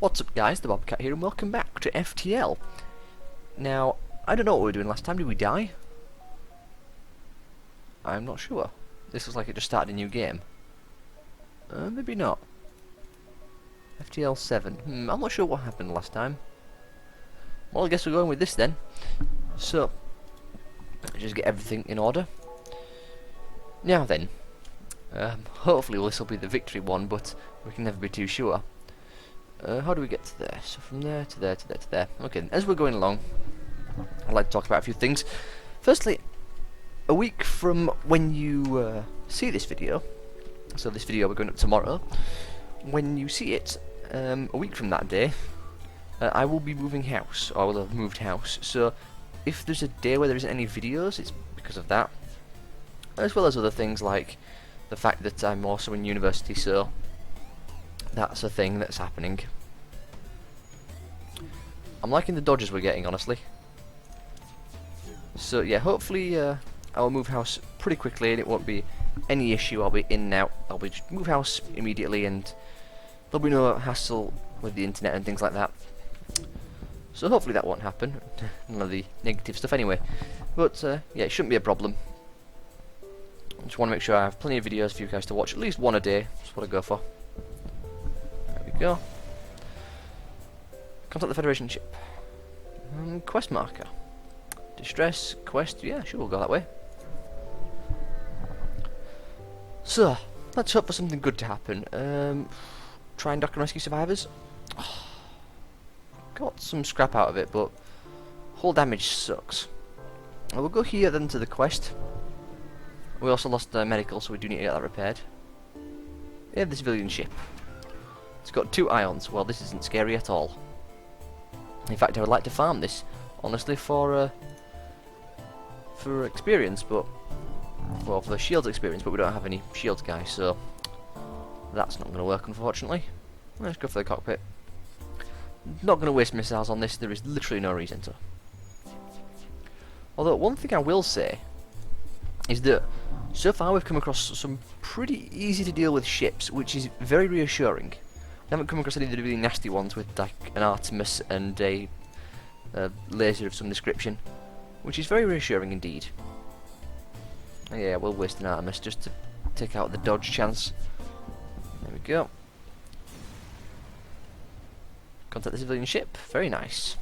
What's up guys, the Bobcat here and welcome back to FTL. Now, I don't know what we were doing last time, did we die? I'm not sure. This looks like it just started a new game. Maybe not. FTL 7. I'm not sure what happened last time. Well, I guess we're going with this then. So, just get everything in order. Now then, hopefully this will be the victory one, but we can never be too sure. How do we get to there? So from there to there to there to there. Okay, as we're going along, I'd like to talk about a few things. Firstly, a week from when you see this video, so this video we're going up tomorrow, when you see it, a week from that day, I will be moving house, or I will have moved house. So if there's a day where there isn't any videos, it's because of that, as well as other things like the fact that I'm also in university, so that's a thing that's happening. I'm liking the dodges we're getting, honestly. So yeah, hopefully I'll move house pretty quickly and it won't be any issue. I'll be in and out. I'll be just move house immediately and there'll be no hassle with the internet and things like that. So hopefully that won't happen. None of the negative stuff anyway. But yeah, it shouldn't be a problem. I just want to make sure I have plenty of videos for you guys to watch. At least one a day. That's what I go for. Go. Contact the Federation ship. Quest marker. Distress, quest, yeah, sure, we'll go that way. So, let's hope for something good to happen. Try and dock and rescue survivors. Got some scrap out of it, but hull damage sucks. We'll go here then to the quest. We also lost medical, so we do need to get that repaired. We have the civilian ship. It's got 2 ions. Well, this isn't scary at all. In fact, I would like to farm this, honestly, for experience, but well, for the shields experience. But we don't have any shields, guys, so that's not going to work, unfortunately. Let's go for the cockpit. Not going to waste missiles on this. There is literally no reason to. Although one thing I will say is that so far we've come across some pretty easy to deal with ships, which is very reassuring. I haven't come across any of the really nasty ones with like an Artemis and a laser of some description, which is very reassuring indeed. And yeah, we'll waste an Artemis just to take out the dodge chance. There we go. Contact the civilian ship. Very nice.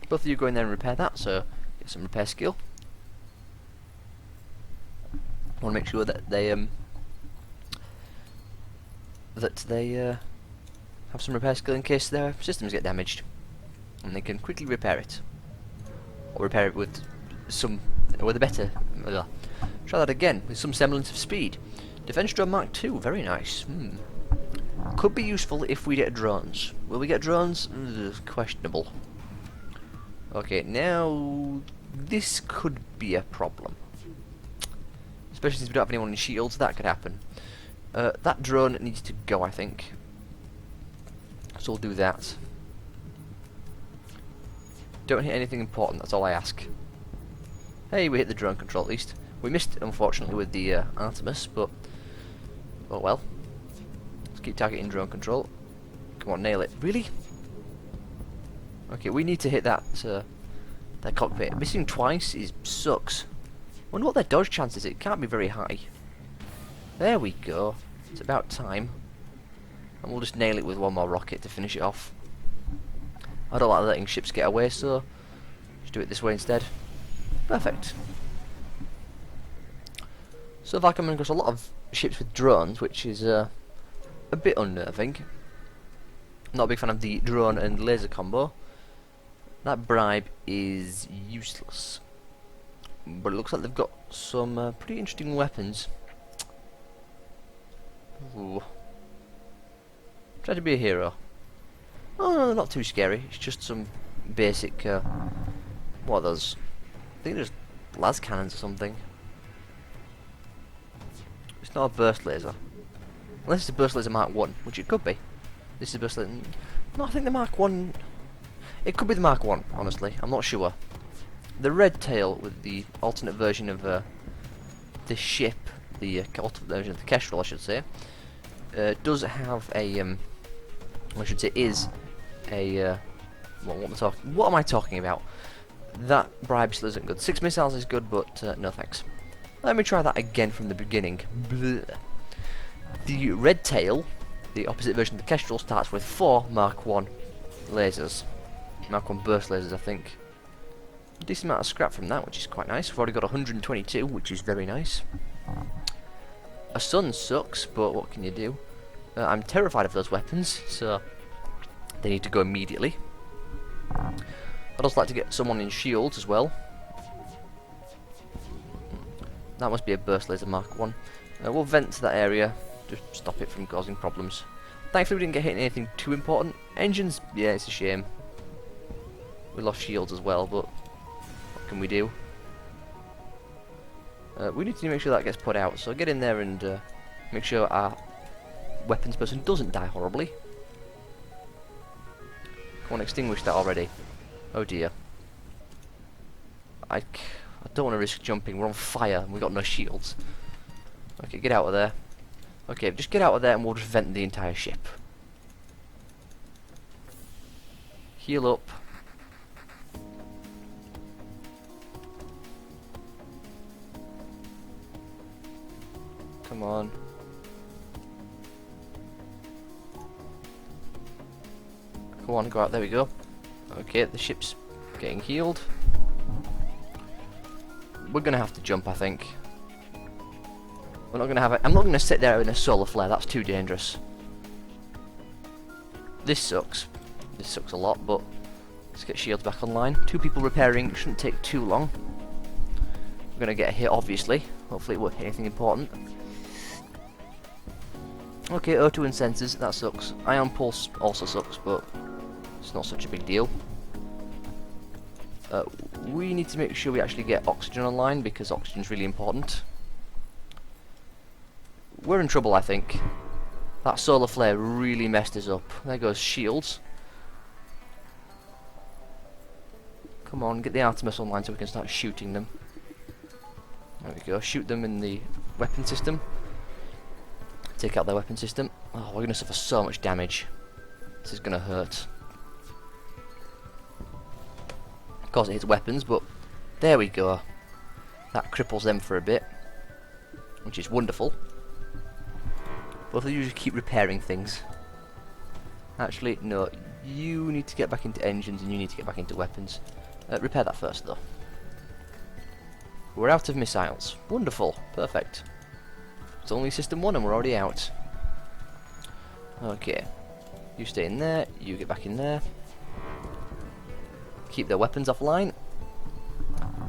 Both of you go in there and repair that, so get some repair skill. I want to make sure that they have some repair skill in case their systems get damaged, and they can quickly repair it, or repair it with some, with a better. Try that again with some semblance of speed. Defense drone Mark II, very nice. Could be useful if we get drones. Will we get drones? Questionable. Okay, now this could be a problem, especially since we don't have anyone in shields. That could happen. That drone needs to go, I think. So we'll do that. Don't hit anything important, that's all I ask. Hey, we hit the drone control at least. We missed, unfortunately, with the Artemis, but oh well. Let's keep targeting drone control. Come on, nail it. Really? Okay, we need to hit that cockpit. Missing twice sucks. Wonder what their dodge chance is. It can't be very high. There we go. It's about time. And we'll just nail it with one more rocket to finish it off. I don't like letting ships get away, so just do it this way instead. Perfect. So far, coming across a lot of ships with drones, which is a bit unnerving. Not a big fan of the drone and laser combo. That bribe is useless. But it looks like they've got some pretty interesting weapons. Ooh. Try to be a hero. Oh no, not too scary. It's just some basic what are those? I think there's las cannons or something. It's not a burst laser. Unless it's a burst laser Mark 1, which it could be. This is a burst laser. No, I think the Mark 1. It could be the Mark 1, honestly. I'm not sure. The red tail with the alternate version of this ship, the alternate version of the Kestrel, I should say, does have a I should say is a what am I talking about? That bribe still isn't good. 6 missiles is good, but no thanks. Let me try that again from the beginning. Blech. The red tail, the opposite version of the Kestrel, starts with 4 Mark 1 lasers. Mark 1 burst lasers, I think. A decent amount of scrap from that, which is quite nice. We've already got 122, which is very nice. A sun sucks, but what can you do? I'm terrified of those weapons, so they need to go immediately. I'd also like to get someone in shields as well. That must be a burst laser Mark 1. We'll vent to that area, just stop it from causing problems. Thankfully we didn't get hit in anything too important. Engines, yeah, it's a shame. We lost shields as well, but what can we do? We need to make sure that gets put out, so get in there and make sure our weapons person doesn't die horribly. Come on, extinguish that already. Oh dear. I don't want to risk jumping, we're on fire and we've got no shields. Okay, get out of there. Okay, just get out of there and we'll just vent the entire ship. Heal up. Come on. Come on, go out, there we go. Okay, the ship's getting healed. We're gonna have to jump, I think. We're not gonna have it. I'm not gonna sit there in a solar flare, that's too dangerous. This sucks. This sucks a lot, but let's get shields back online. 2 people repairing, it shouldn't take too long. We're gonna get a hit, obviously. Hopefully it won't hit anything important. Okay, O2 and sensors, that sucks. Ion pulse also sucks, but it's not such a big deal. We need to make sure we actually get oxygen online, because oxygen's really important. We're in trouble, I think. That solar flare really messed us up. There goes shields. Come on, get the Artemis online so we can start shooting them. There we go, shoot them in the weapon system. Take out their weapon system. Oh, we're going to suffer so much damage. This is going to hurt. Of course it hits weapons, but there we go. That cripples them for a bit, which is wonderful. Both of you just keep repairing things. Actually, no. You need to get back into engines and you need to get back into weapons. Repair that first, though. We're out of missiles. Wonderful. Perfect. It's only System 1 and we're already out. Okay. You stay in there. You get back in there. Keep their weapons offline.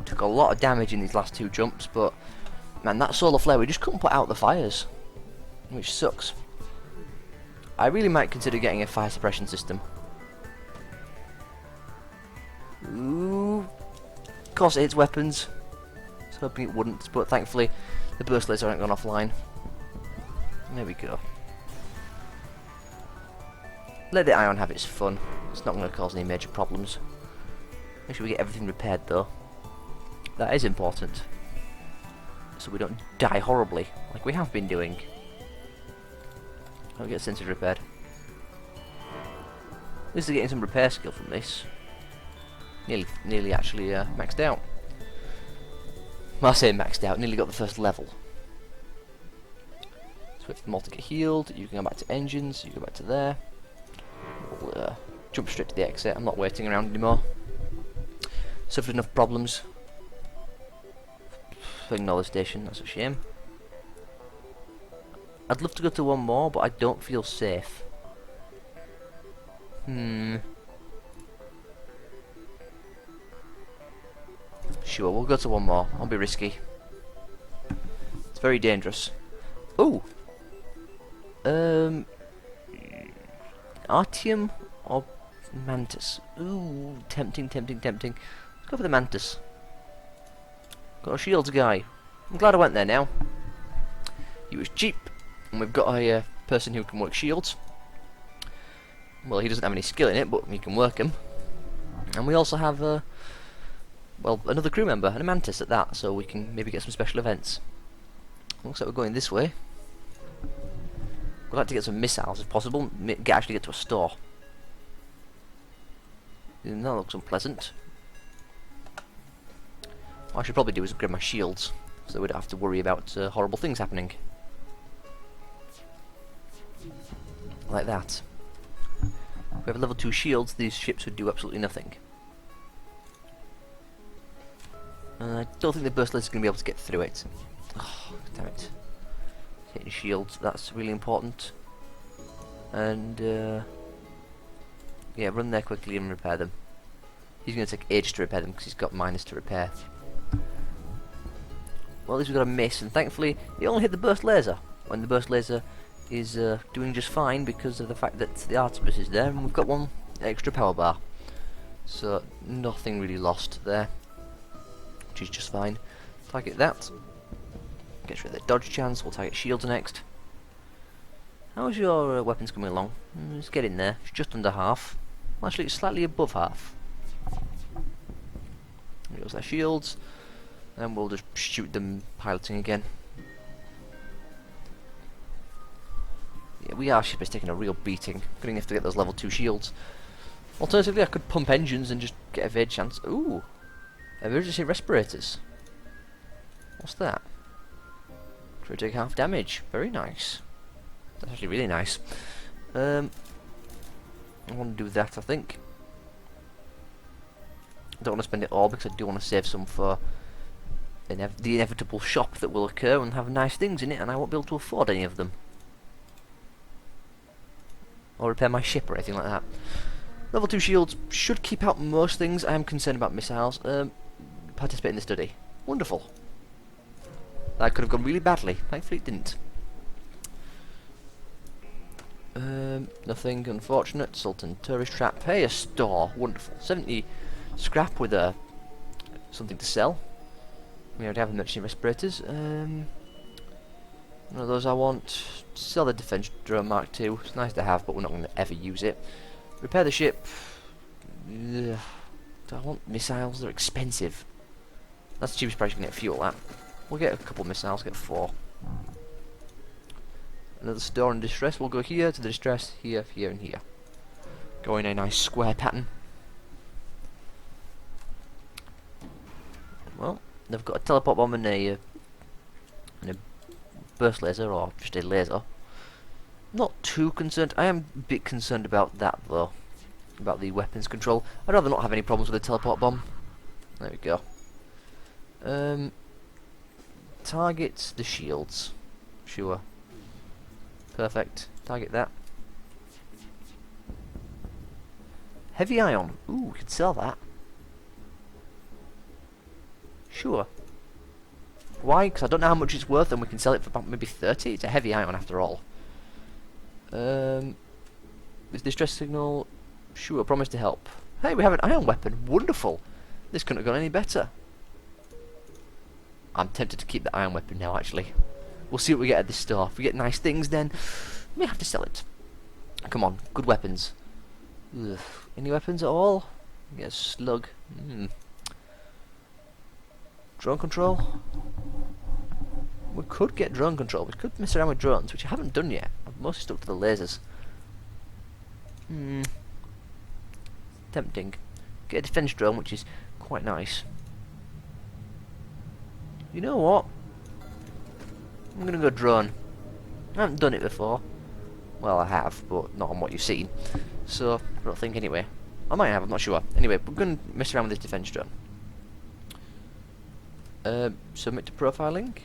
Took a lot of damage in these last 2 jumps, but man, that solar flare, we just couldn't put out the fires, which sucks. I really might consider getting a fire suppression system. Ooh. Of course it hits weapons. I was hoping it wouldn't, but thankfully the burst lasers aren't gone offline. There we go. Let the ion have its fun. It's not going to cause any major problems. Make sure we get everything repaired though. That is important. So we don't die horribly, like we have been doing. I'll get sensors repaired. At least they're getting some repair skill from this. Nearly actually maxed out. Well, I say maxed out, nearly got the first level. So wait for them all to get healed. You can go back to engines, you go back to there. We'll jump straight to the exit. I'm not waiting around anymore. Suffered enough problems. Ignore the station, that's a shame. I'd love to go to one more, but I don't feel safe. Sure, we'll go to one more. I'll be risky. It's very dangerous. Ooh! Artium or Mantis? Ooh, tempting. Let's go for the Mantis. Got a shields guy. I'm glad I went there now. He was cheap, and we've got a person who can work shields. Well, he doesn't have any skill in it, but he can work them. And we also have, well, another crew member, and a Mantis at that, so we can maybe get some special events. Looks like we're going this way. We'd like to get some missiles if possible, actually get to a store. And that looks unpleasant. What I should probably do is upgrade my shields, so we don't have to worry about horrible things happening. Like that. If we have level 2 shields, these ships would do absolutely nothing. I don't think the burst laser is going to be able to get through it. Oh, damn it. Hitting shields, that's really important. And, yeah, run there quickly and repair them. He's going to take ages to repair them because he's got miners to repair. Well, at least we got a miss, and thankfully, he only hit the burst laser. When the burst laser is doing just fine because of the fact that the Artemis is there, and we've got one extra power bar. So, nothing really lost there. Which is just fine. Target that. Gets rid of the dodge chance. We'll target shields next. How's your weapons coming along? Let's get in there. It's just under half. Well, actually, it's slightly above half. There goes their shields. And we'll just shoot them piloting again. Yeah, our ship is taking a real beating. Going to have to get those level 2 shields. Alternatively, I could pump engines and just get a evade chance. Ooh! Emergency respirators. What's that? Crew take half damage. Very nice. That's actually really nice. I want to do that, I think. I don't want to spend it all because I do want to save some for the inevitable shop that will occur and have nice things in it, and I won't be able to afford any of them. Or repair my ship or anything like that. Level 2 shields should keep out most things. I am concerned about missiles. Participate in the study. Wonderful. That could have gone really badly. Thankfully it didn't. Nothing unfortunate. Sultan tourist trap. Hey, a store. Wonderful. 70 scrap with something to sell. We already have emergency respirators. One of those I want. Sell the defense drone Mark II. It's nice to have, but we're not going to ever use it. Repair the ship. Ugh. Do I want missiles? They're expensive. That's the cheapest price you can get fuel at. We'll get a couple missiles, get 4. Another store in distress. We'll go here to the distress, here, here, and here. Go in a nice square pattern. Well, they've got a teleport bomb and a burst laser, or just a laser. Not too concerned. I am a bit concerned about that though. About the weapons control. I'd rather not have any problems with the teleport bomb. There we go. Target the shields. Sure. Perfect. Target that. Heavy ion. Ooh, we could sell that. Sure. Why? Because I don't know how much it's worth, and we can sell it for about maybe 30. It's a heavy ion after all. Is distress signal? Sure, promise to help. Hey, we have an ion weapon. Wonderful. This couldn't have gone any better. I'm tempted to keep the ion weapon now, actually. We'll see what we get at this store. If we get nice things, then we may have to sell it. Come on, good weapons. Ugh. Any weapons at all? Get a slug. Drone control? We could get drone control. We could mess around with drones, which I haven't done yet. I've mostly stuck to the lasers. Tempting. Get a defense drone, which is quite nice. You know what? I'm gonna go drone. I haven't done it before. Well, I have, but not on what you've seen. So, I don't think anyway. I might have, I'm not sure. Anyway, we're gonna mess around with this defense drone. Submit to profiling.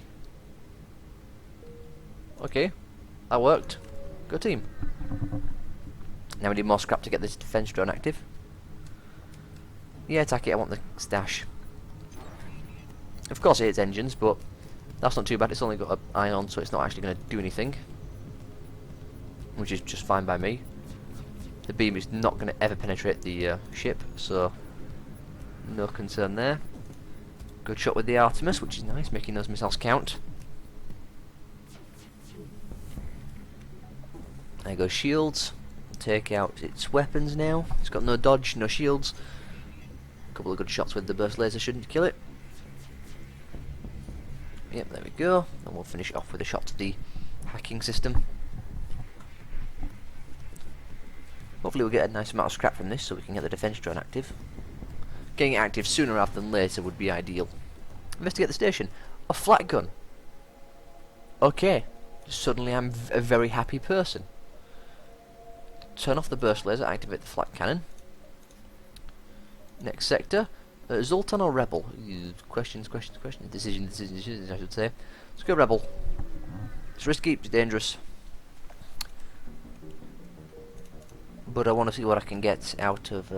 Okay, that worked. Go team. Now we need more scrap to get this defense drone active. Yeah, attack it, I want the stash. Of course it hits engines, but that's not too bad. It's only got an ion, so it's not actually going to do anything. Which is just fine by me. The beam is not going to ever penetrate the ship, so no concern there. Good shot with the Artemis, which is nice, making those missiles count. There goes shields. Take out its weapons now. It's got no dodge, no shields. A couple of good shots with the burst laser shouldn't kill it. Yep, there we go. And we'll finish it off with a shot to the hacking system. Hopefully we'll get a nice amount of scrap from this so we can get the defense drone active. Getting it active sooner rather than later would be ideal. Investigate the station. A flat gun. Okay. Suddenly I'm a very happy person. Turn off the burst laser, activate the flat cannon. Next sector. Zoltan or Rebel? Questions. Decisions, I should say. Let's go Rebel. It's risky, it's dangerous. But I want to see what I can get out of...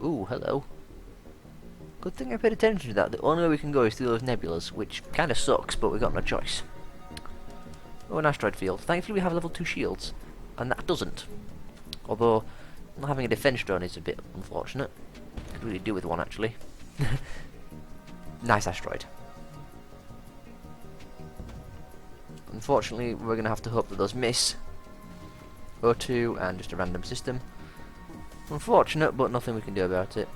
Ooh, hello. Good thing I paid attention to that. The only way we can go is through those nebulas, which kind of sucks, but we've got no choice. Oh, an asteroid field. Thankfully we have level 2 shields, and that doesn't. Although, not having a defense drone is a bit unfortunate. Could really do with one, actually. Nice asteroid. Unfortunately, we're going to have to hope that those miss. O2 and just a random system. Unfortunate, but nothing we can do about it.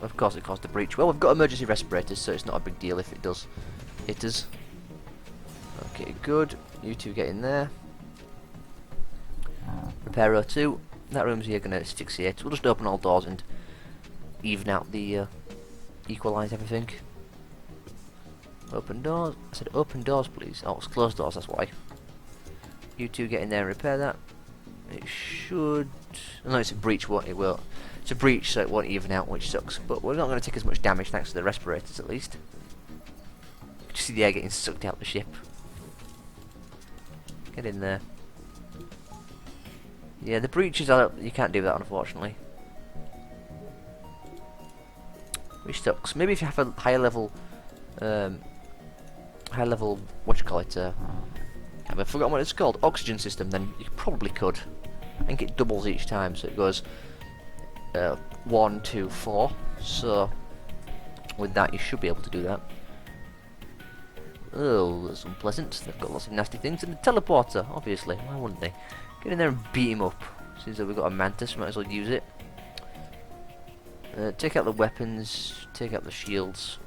Of course it caused a breach. Well, we've got emergency respirators, so it's not a big deal if it does hit us. Okay, good. You two get in there. Repair O2. That room's here going to asphyxiate. We'll just open all doors and even out the... equalise everything. Open doors. I said open doors, please. Oh, it's closed doors, that's why. You two get in there and repair that. It should... No, it's a breach, won't it? Well, it's a breach, so it won't even out, which sucks. But we're not going to take as much damage thanks to the respirators, at least. You can see the air getting sucked out of the ship. Get in there. Yeah, the breaches are... You can't do that, unfortunately. Which sucks. Maybe if you have a higher level... what you call it? I've forgotten what it's called. Oxygen system, then you probably could. I think it doubles each time, so it goes 1, 2, 4. So with that, you should be able to do that. Oh, that's unpleasant. They've got lots of nasty things. And the teleporter, obviously. Why wouldn't they? Get in there and beat him up. Seems like we've got a mantis, might as well use it. Take out the weapons. Take out the shields.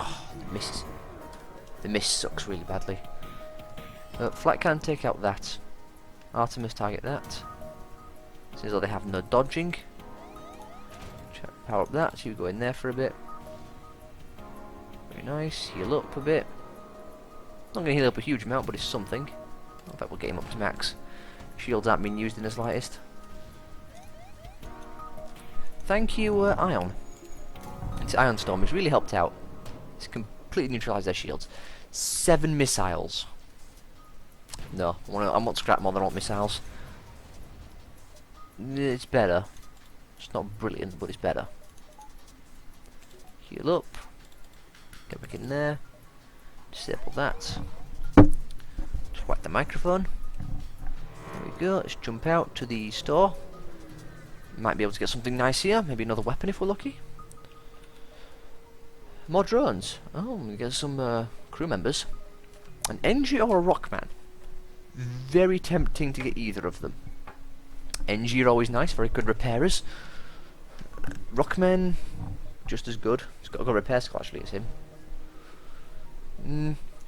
Oh, the miss. The miss sucks really badly. Flight can take out that. Artemis target that. Seems like they have no dodging. Power up that, so you go in there for a bit. Very nice. Heal up a bit. Not going to heal up a huge amount, but it's something. In fact, we'll get him up to max. Shields aren't being used in the slightest. Thank you, Ion. This Ion Storm has really helped out. It's completely neutralised their shields. 7 missiles. No, I want scrap more than I want missiles. It's better. It's not brilliant, but it's better. Heal up. Get back in there. Disable that. Just whack the microphone. There we go. Let's jump out to the store. Might be able to get something nice here. Maybe another weapon if we're lucky. More drones. Oh, we get some crew members. An NG or a Rockman. Very tempting to get either of them. NG are always nice, very good repairers. Rockman, just as good. He's got a good repair skill actually, it's him.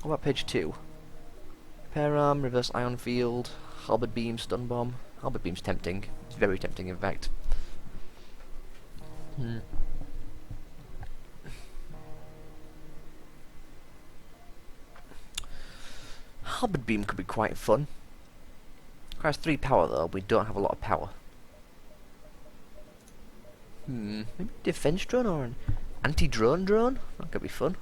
What about page 2? Repair arm, reverse ion field, halberd beam, stun bomb. Halberd beam's tempting. It's very tempting in fact. Halberd beam could be quite fun. Requires 3 power though, we don't have a lot of power. Maybe defense drone or an anti-drone drone? That could be fun.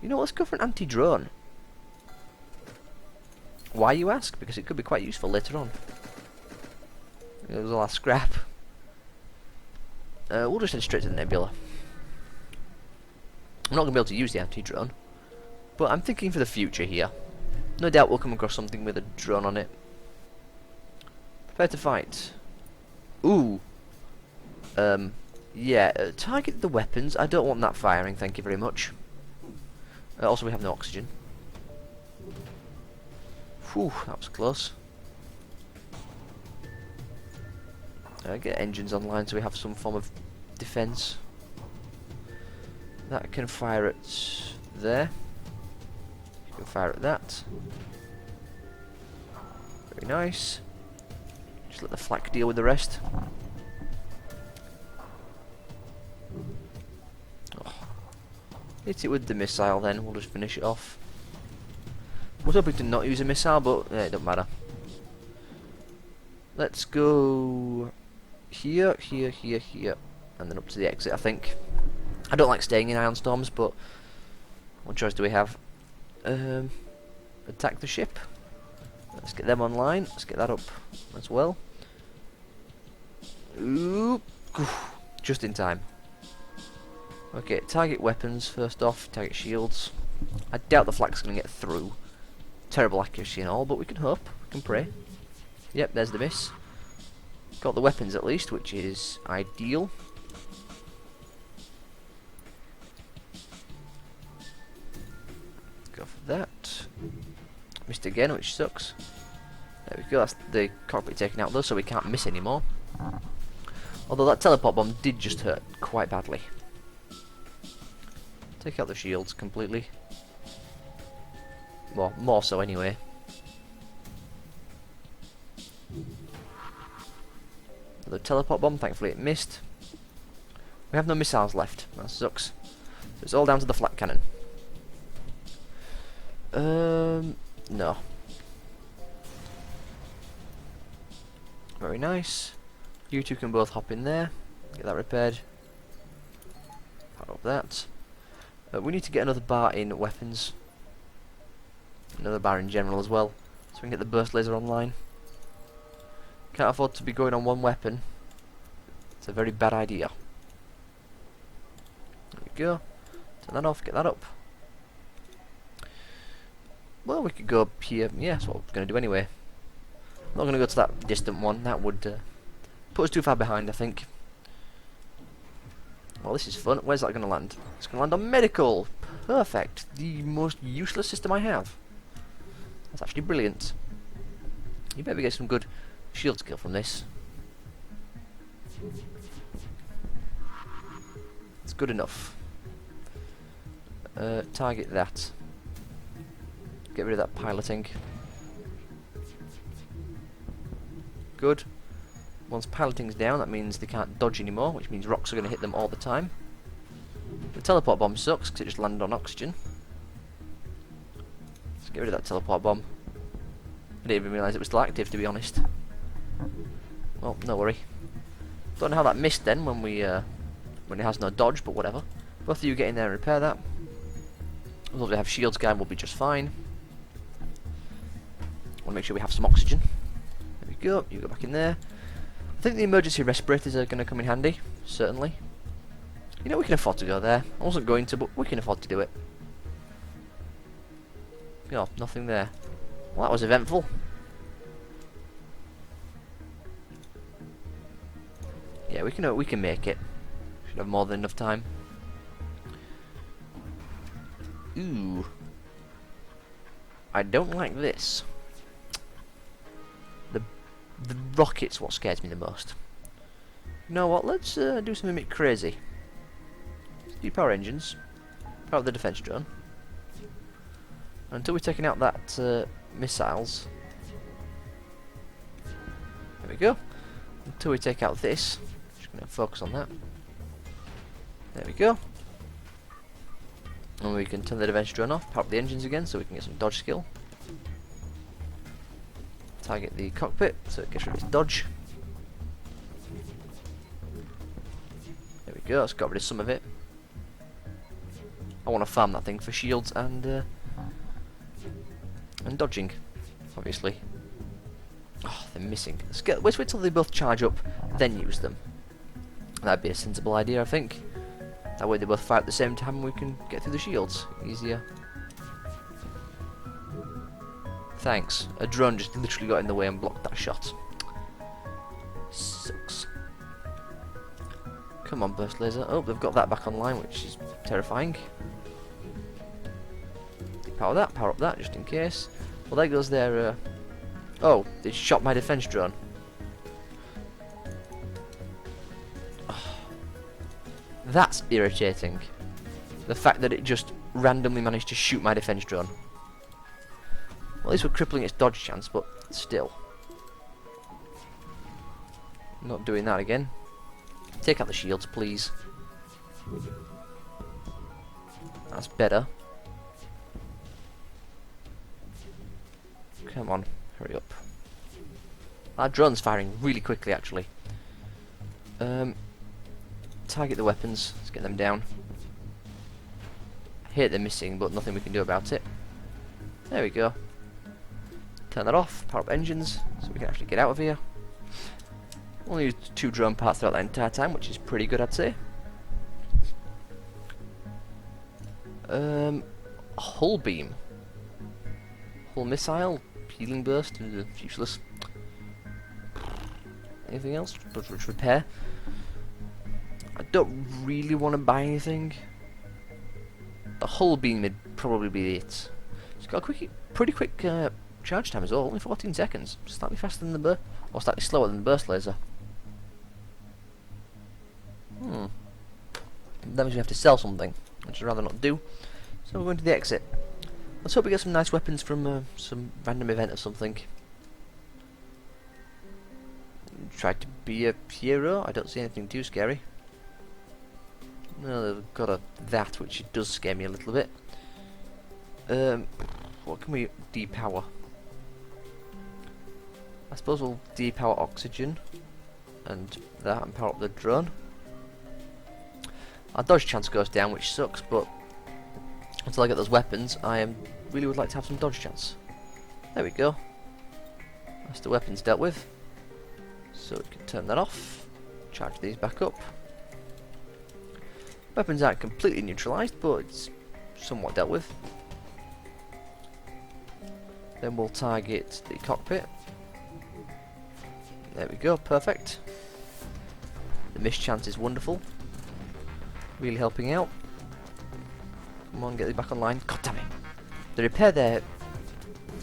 You know, let's go for an anti-drone. Why, you ask? Because it could be quite useful later on. There's a lot of scrap. We'll just head straight to the nebula. I'm not going to be able to use the anti-drone, but I'm thinking for the future here. No doubt we'll come across something with a drone on it. Prepare to fight. Ooh. Yeah, target the weapons. I don't want that firing, thank you very much. Also, we have no oxygen. Whew, that was close. Get engines online so we have some form of defense. That can fire at there. You can fire at that. Very nice. Just let the flak deal with the rest. Oh. Hit it with the missile then, we'll just finish it off. I was hoping to not use a missile, but it don't matter. Let's go here, here, here, here, and then up to the exit, I think. I don't like staying in ion storms, but what choice do we have? Attack the ship. Let's get them online. Let's get that up as well. Ooh, just in time. Okay, target weapons first off. Target shields. I doubt the flak's going to get through. Terrible accuracy and all, but we can hope. We can pray. Yep, there's the miss. Got the weapons at least, which is ideal. Go for that. Missed again, which sucks. There we go, that's the cockpit taken out though, so we can't miss anymore. Although that teleport bomb did just hurt quite badly. Take out the shields completely. Well, more so anyway. The teleport bomb, thankfully it missed. We have no missiles left, that sucks. So it's all down to the flak cannon. No. Very nice. You two can both hop in there. Get that repaired. Power up that. We need to get another bar in weapons. Another bar in general as well, so we can get the burst laser online. Can't afford to be going on one weapon. It's a very bad idea. There we go. Turn that off, get that up. Well, we could go up here. Yeah, that's what we're going to do anyway. I'm not going to go to that distant one. That would put us too far behind, I think. Well, this is fun. Where's that going to land? It's going to land on medical. Perfect. The most useless system I have. That's actually brilliant. You better get some good shield skill from this. It's good enough. Target that. Get rid of that piloting. Good. Once piloting's down, that means they can't dodge anymore, which means rocks are going to hit them all the time. The teleport bomb sucks because it just landed on oxygen. Let's get rid of that teleport bomb. I didn't even realise it was still active, to be honest. Well, no worry. Don't know how that missed then when it has no dodge, but whatever. Both of you get in there and repair that. As long as we have shields going, we'll be just fine. Want to make sure we have some oxygen. There we go. You go back in there. I think the emergency respirators are going to come in handy. Certainly. You know, we can afford to go there. I wasn't going to, but we can afford to do it. Oh, nothing there. Well, that was eventful. Yeah, we can make it. Should have more than enough time. Ooh. I don't like this. The rocket's what scares me the most. You know what? Let's do something a bit crazy. Let's do power engines. Power up the defense drone. Until we've taken out that missiles. There we go. Until we take out this. Just going to focus on that. There we go. And we can turn the defense drone off, power up the engines again so we can get some dodge skill. Target the cockpit so it gets rid of its dodge. There we go, that's got rid of some of it. I want to farm that thing for shields and dodging, obviously. Oh, they're missing. Let's wait till they both charge up, then use them. That'd be a sensible idea, I think. That way they both fire at the same time and we can get through the shields easier. Thanks. A drone just literally got in the way and blocked that shot. Sucks. Come on, burst laser. Oh, they've got that back online, which is terrifying. Power that, power up that, just in case. Well, there goes their... Oh, they shot my defense drone. Oh. That's irritating. The fact that it just randomly managed to shoot my defense drone. Well, at least we're crippling its dodge chance, but still. Not doing that again. Take out the shields, please. That's better. Come on, hurry up. Our drone's firing really quickly, actually. Target the weapons. Let's get them down. I hate they're missing, but nothing we can do about it. There we go. Turn that off. Power up engines, so we can actually get out of here. Only used 2 drone parts throughout that entire time, which is pretty good, I'd say. Hull beam. Hull missile. Healing burst. Useless. Anything else? Repair. I don't really want to buy anything. The hull beam would probably be it. It's got a pretty quick charge time as well. Only 14 seconds. Slightly faster than the burst, or slightly slower than the burst laser. That means we have to sell something, which I'd rather not do. So we're going to the exit. Let's hope we get some nice weapons from some random event or something. Try to be a hero. I don't see anything too scary. No, they've got that, which does scare me a little bit. What can we depower? I suppose we'll depower oxygen and that, and power up the drone. Our dodge chance goes down, which sucks, but until I get those weapons, I really would like to have some dodge chance. There we go. That's the weapons dealt with. So we can turn that off. Charge these back up. Weapons aren't completely neutralised, but it's somewhat dealt with. Then we'll target the cockpit. There we go, perfect. The miss chance is wonderful. Really helping out. Come on, get it back online. God damn it. They repair their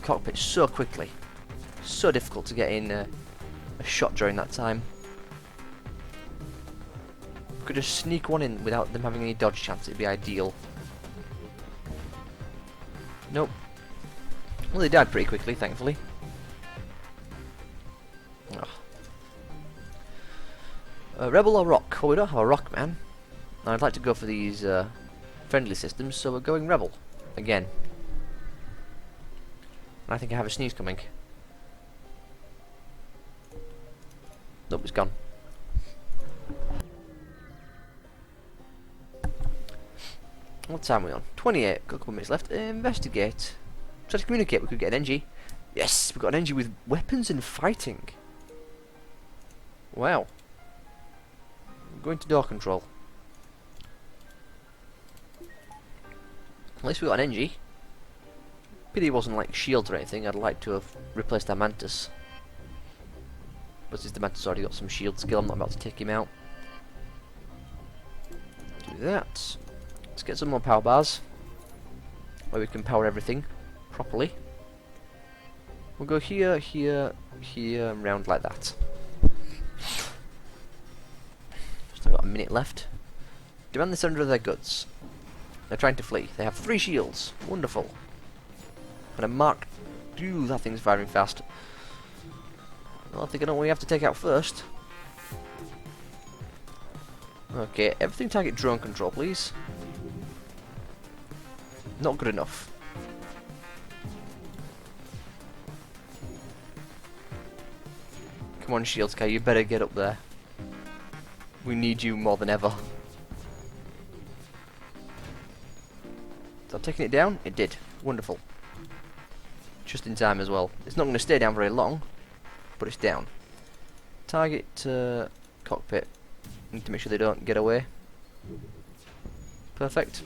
cockpit so quickly. So difficult to get in a shot during that time. Could just sneak one in without them having any dodge chance, it'd be ideal. Nope. Well, they died pretty quickly, thankfully. Rebel or Rock? Well, we don't have a Rock, man. And I'd like to go for these friendly systems, so we're going Rebel. Again. And I think I have a sneeze coming. Nope, it's gone. What time are we on? 28. Got a couple minutes left. Investigate. Try to communicate. We could get an NG. Yes, we've got an NG with weapons and fighting. Wow. Going to door control. At least we got an NG. Pity it wasn't like shields or anything. I'd like to have replaced our Mantis. But since the Mantis already got some shield skill, I'm not about to take him out. Do that. Let's get some more power bars, where we can power everything properly. We'll go here, here, here, and round like that. Still got a minute left. Demand the surrender of their goods. They're trying to flee. They have 3 shields. Wonderful. And a Mark. Ooh, that thing's firing fast. Well, I think I know what we have to take out first. Okay, everything target drone control, please. Not good enough. Come on, Shield Sky, you better get up there. We need you more than ever. Is that taking it down? It did. Wonderful. Just in time as well. It's not going to stay down very long, but it's down. Target cockpit. Need to make sure they don't get away. Perfect.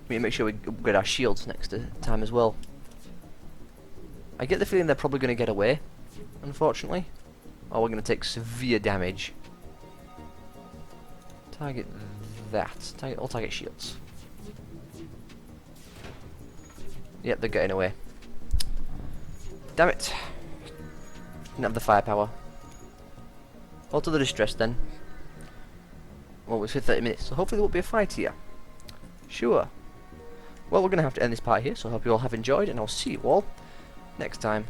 We need to make sure we upgrade our shields next time as well. I get the feeling they're probably going to get away, unfortunately. Or we're going to take severe damage. Target that. All target shields. Yep, they're getting away. Damn it. Didn't have the firepower. Alter the distress then. Well, it's for 30 minutes, so hopefully there won't be a fight here. Sure. Well, we're going to have to end this part here, so I hope you all have enjoyed, and I'll see you all next time.